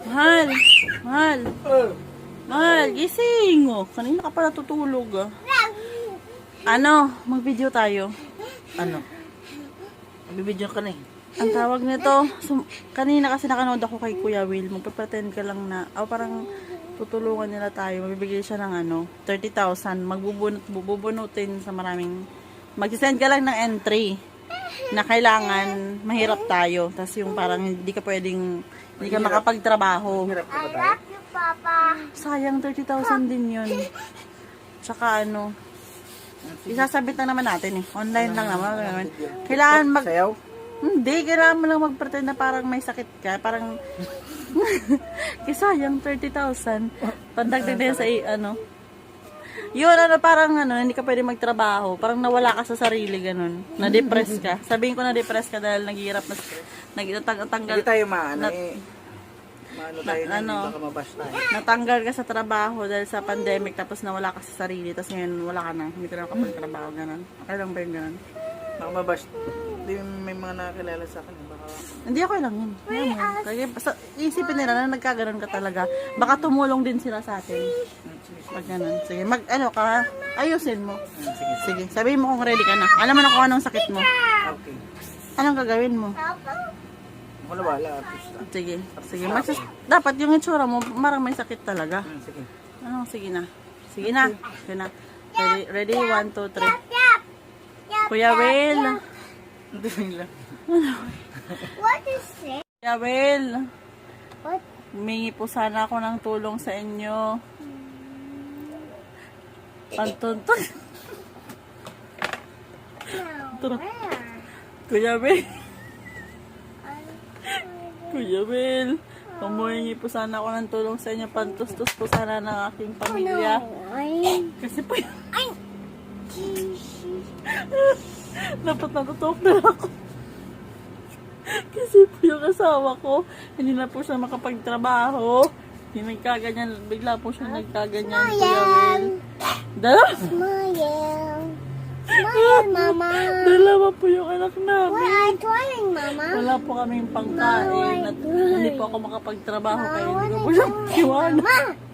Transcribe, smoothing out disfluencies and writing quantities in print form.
Mahal. Mahal. Mahal, gising. Oh, kanina ka pala tutulog. Ah. Ano, mag-video tayo. Ano? Magbibideo ka na eh. Ang tawag nito, kanina kasi nakanood ako kay Kuya Will. Magpapretend ka lang na, parang tutulungan nila tayo. Magbibigay siya ng 30,000. Magbubunutin sa maraming, mag-send ka lang ng entry na kailangan mahirap tayo. Tapos yung parang hindi ka pwedeng, hindi ka makapagtrabaho. Hirap ka ba tayo? Sayang 30,000 din yun. Tsaka isasabit na naman natin eh. Online lang naman. Kailangan Sayaw? Hindi, kailangan mo lang mag-pretend na parang may sakit ka. Parang, sayang 30,000. Pandagdag din sa Yun, parang hindi ka pwede magtrabaho. Parang nawala ka sa sarili, ganun. Na-depress ka. Sabihin ko na-depress ka dahil naghihirap na, Hindi tayo maano tayo na hindi baka mabash tayo. natanggal ka sa trabaho dahil sa pandemic tapos nawala ka sa sarili tapos ngayon wala ka na, hindi ka na kapag-trabaho, ganun. Okay lang ba yung ganun? Baka mabash. Hindi may mga nakakilala sa akin. Baka... Hindi, okay lang yun. Kaya isipin nila na nagkaganon ka talaga. Baka tumulong din sila sa atin. Pag ganun. Sige, ayusin mo. Sige, sabihin mo kung ready ka na. Alam mo na kung anong sakit mo. Okay. Anong gagawin mo? Wala, artista. Sige. Dapat yung itsura mo, marang may sakit talaga. Sige. Sige na. Sige na. Ready? 1, 2, 3. Kuya Will. Hindi lang. What is it? Kuya Will. What? Humingi po sana ako ng tulong sa inyo. Pantuntun. Where? Kuya Will. Kuya Will. Humingi po sana ako ng tulong sa inyo. Pantustos po sana ng aking pamilya. Kasi po dapat natutok na ako. Kasi po yung asawa ko, hindi na po siya makapagtrabaho. Hindi nagkaganyan, bigla po siya nagkaganyan. Kuya Will. Smile, Mama. Dalawa po yung anak What namin. are you doing, Mama? Wala po kaming pangkain at hindi po ako makapagtrabaho kaya hindi ko po siya iwanan. Mama.